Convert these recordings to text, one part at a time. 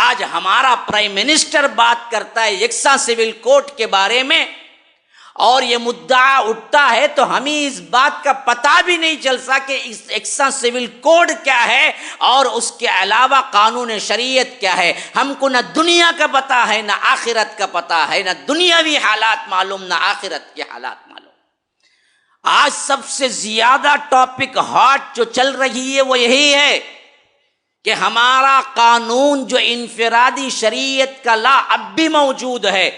آج ہمارا prime minister بات کرتا ہے یکساں سول کوڈ کے بارے میں، اور یہ مدعا اٹھتا ہے تو ہمیں اس بات کا پتہ بھی نہیں چل سکا کہ یکساں سول کوڈ کیا ہے اور اس کے علاوہ قانون شریعت کیا ہے۔ ہم کو نہ دنیا کا پتہ ہے، نہ آخرت کا پتہ ہے، نہ دنیاوی حالات معلوم، نہ آخرت کے حالات معلوم۔ آج سب سے زیادہ ٹاپک ہاٹ جو چل رہی ہے وہ یہی ہے کہ ہمارا قانون جو انفرادی شریعت کا لا اب بھی موجود ہے،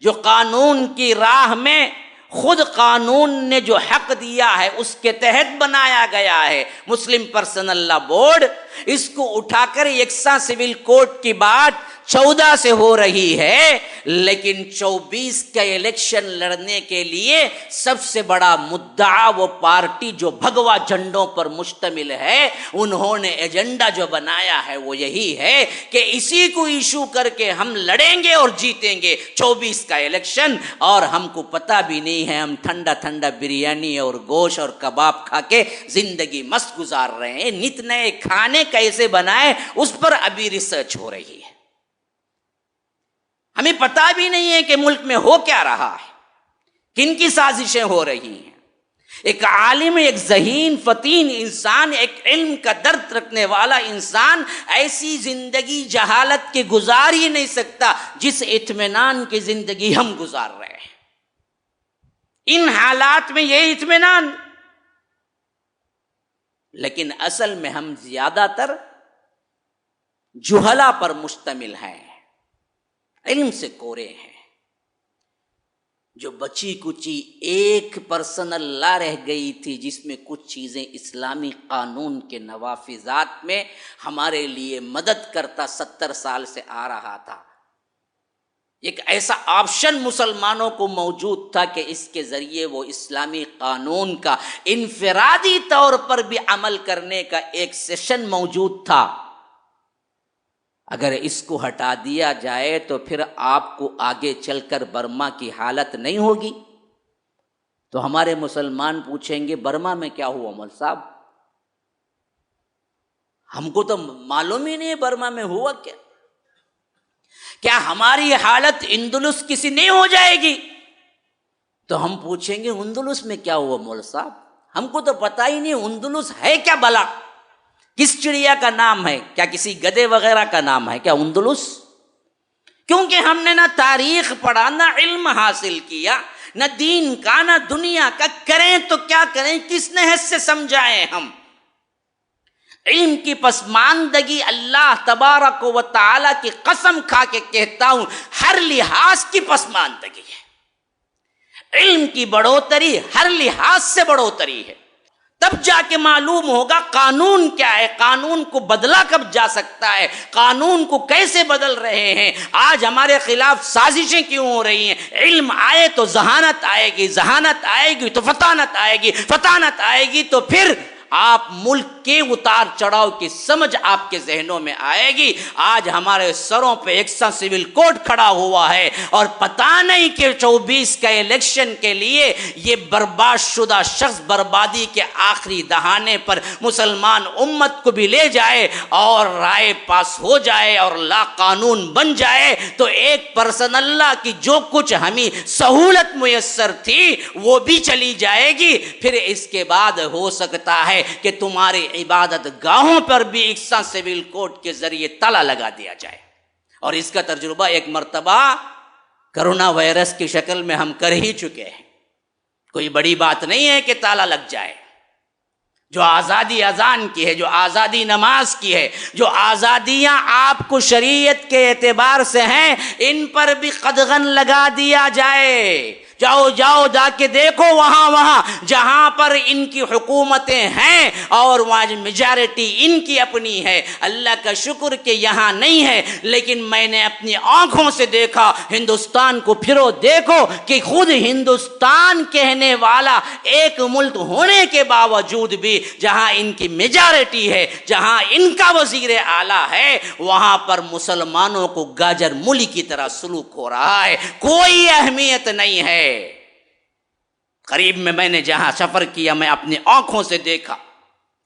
جو قانون کی راہ میں خود قانون نے جو حق دیا ہے اس کے تحت بنایا گیا ہے مسلم پرسنل لا بورڈ، اس کو اٹھا کر یکساں سول کوڈ کی بات 14 سے ہو رہی ہے، لیکن 24 کا الیکشن لڑنے کے لیے سب سے بڑا مدعا وہ پارٹی جو بھگوا جھنڈوں پر مشتمل ہے، انہوں نے ایجنڈا جو بنایا ہے وہ یہی ہے کہ اسی کو ایشو کر کے ہم لڑیں گے اور جیتیں گے 24 کا الیکشن، اور ہم کو پتہ بھی نہیں ہے، ہم ٹھنڈا ٹھنڈا بریانی اور گوشت اور کباب کھا کے زندگی مست گزار رہے ہیں۔ نت نئے کھانے کیسے بنائے اس پر ابھی ریسرچ ہو رہی ہے، ہمیں پتہ بھی نہیں ہے کہ ملک میں ہو کیا رہا ہے، کن کی سازشیں ہو رہی ہیں۔ ایک عالم، ایک ذہین فتین انسان، ایک علم کا درد رکھنے والا انسان ایسی زندگی جہالت کی گزار ہی نہیں سکتا جس اطمینان کی زندگی ہم گزار رہے ہیں۔ ان حالات میں یہ اطمینان، لیکن اصل میں ہم زیادہ تر جہلا پر مشتمل ہیں، علم سے کورے ہیں۔ جو بچی کچی 1% لا رہ گئی تھی جس میں کچھ چیزیں اسلامی قانون کے نوافذات میں ہمارے لیے مدد کرتا 70 سال سے آ رہا تھا، ایک ایسا آپشن مسلمانوں کو موجود تھا کہ اس کے ذریعے وہ اسلامی قانون کا انفرادی طور پر بھی عمل کرنے کا ایک سیشن موجود تھا۔ اگر اس کو ہٹا دیا جائے تو پھر آپ کو آگے چل کر برما کی حالت نہیں ہوگی۔ تو ہمارے مسلمان پوچھیں گے برما میں کیا ہوا مول صاحب؟ ہم کو تو معلوم ہی نہیں ہے برما میں ہوا کیا۔ کیا ہماری حالت اندلس کسی نہیں ہو جائے گی؟ تو ہم پوچھیں گے اندلس میں کیا ہوا مول صاحب؟ ہم کو تو پتہ ہی نہیں اندلس ہے کیا بلا، کس چڑیا کا نام ہے، کیا کسی گدے وغیرہ کا نام ہے کیا اندلس؟ کیونکہ ہم نے نہ تاریخ پڑھا، نہ علم حاصل کیا، نہ دین کا نہ دنیا کا، کریں تو کیا کریں، کس نحس سے سمجھائیں ہم؟ علم کی پسماندگی اللہ تبارک و تعالی کی قسم کھا کے کہتا ہوں ہر لحاظ کی پسماندگی ہے، علم کی بڑھوتری ہر لحاظ سے بڑھوتری ہے۔ تب جا کے معلوم ہوگا قانون کیا ہے، قانون کو بدلا کب جا سکتا ہے، قانون کو کیسے بدل رہے ہیں۔ آج ہمارے خلاف سازشیں کیوں ہو رہی ہیں؟ علم آئے تو ذہانت آئے گی، ذہانت آئے گی تو فطانت آئے گی، فطانت آئے گی تو پھر آپ ملک کے اتار چڑھاؤ کی سمجھ آپ کے ذہنوں میں آئے گی۔ آج ہمارے سروں پہ یکساں سول کوڈ کھڑا ہوا ہے اور پتہ نہیں کہ 24 کا الیکشن کے لیے یہ برباد شدہ شخص بربادی کے آخری دہانے پر مسلمان امت کو بھی لے جائے اور رائے پاس ہو جائے اور لا قانون بن جائے تو 1% اللہ کی جو کچھ ہمیں سہولت میسر تھی وہ بھی چلی جائے گی۔ پھر اس کے بعد ہو سکتا ہے کہ تمہاری عبادت گاہوں پر بھی یکساں سول کوڈ کے ذریعے تالا لگا دیا جائے، اور اس کا تجربہ ایک مرتبہ کرونا وائرس کی شکل میں ہم کر ہی چکے ہیں۔ کوئی بڑی بات نہیں ہے کہ تالا لگ جائے۔ جو آزادی اذان کی ہے، جو آزادی نماز کی ہے، جو آزادیاں آپ کو شریعت کے اعتبار سے ہیں، ان پر بھی قدغن لگا دیا جائے۔ جاؤ جاؤ جا کے دیکھو وہاں جہاں پر ان کی حکومتیں ہیں اور وہاں میجارٹی ان کی اپنی ہے۔ اللہ کا شکر کہ یہاں نہیں ہے، لیکن میں نے اپنی آنکھوں سے دیکھا، ہندوستان کو پھرو دیکھو کہ خود ہندوستان کہنے والا ایک ملک ہونے کے باوجود بھی جہاں ان کی میجارٹی ہے، جہاں ان کا وزیر اعلیٰ ہے، وہاں پر مسلمانوں کو گاجر مولی کی طرح سلوک ہو رہا ہے، کوئی اہمیت نہیں ہے۔ قریب میں نے جہاں سفر کیا میں اپنی آنکھوں سے دیکھا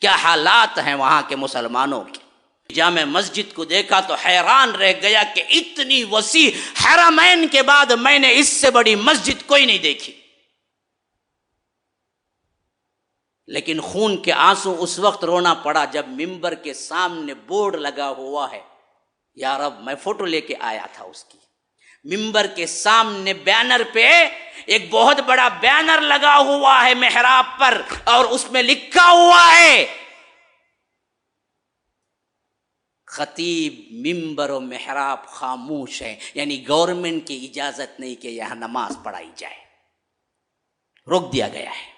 کیا حالات ہیں وہاں کے مسلمانوں کے۔ جامع مسجد کو دیکھا تو حیران رہ گیا کہ اتنی وسیع حرمین کے بعد میں نے اس سے بڑی مسجد کوئی نہیں دیکھی. لیکن خون کے آنسو اس وقت رونا پڑا جب ممبر کے سامنے بورڈ لگا ہوا ہے. یا رب، میں فوٹو لے کے آیا تھا اس کی. ممبر کے سامنے بینر پہ ایک بہت بڑا بینر لگا ہوا ہے محراب پر، اور اس میں لکھا ہوا ہے خطیب ممبر و محراب خاموش ہے، یعنی گورنمنٹ کی اجازت نہیں کہ یہاں نماز پڑھائی جائے، روک دیا گیا ہے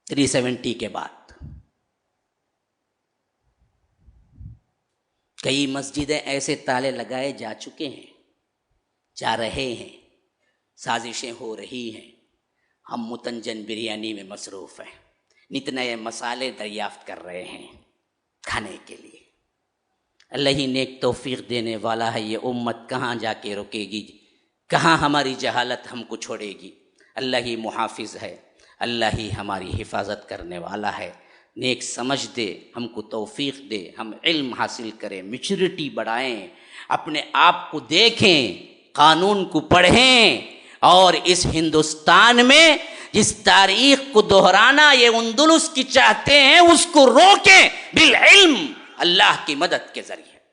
370 کے بعد. کئی مسجدیں ایسے تالے لگائے جا چکے ہیں، جا رہے ہیں، سازشیں ہو رہی ہیں. ہم متنجن بریانی میں مصروف ہیں، نت نئے مسالے دریافت کر رہے ہیں کھانے کے لیے. اللہ ہی نیک توفیق دینے والا ہے. یہ امت کہاں جا کے رکے گی، کہاں ہماری جہالت ہم کو چھوڑے گی. اللہ ہی محافظ ہے، اللہ ہی ہماری حفاظت کرنے والا ہے. نیک سمجھ دے، ہم کو توفیق دے، ہم علم حاصل کریں، میچورٹی بڑھائیں، اپنے آپ کو دیکھیں، قانون کو پڑھیں، اور اس ہندوستان میں جس تاریخ کو دہرانا یہ اندلس کی چاہتے ہیں اس کو روکیں بالعلم، اللہ کی مدد کے ذریعے.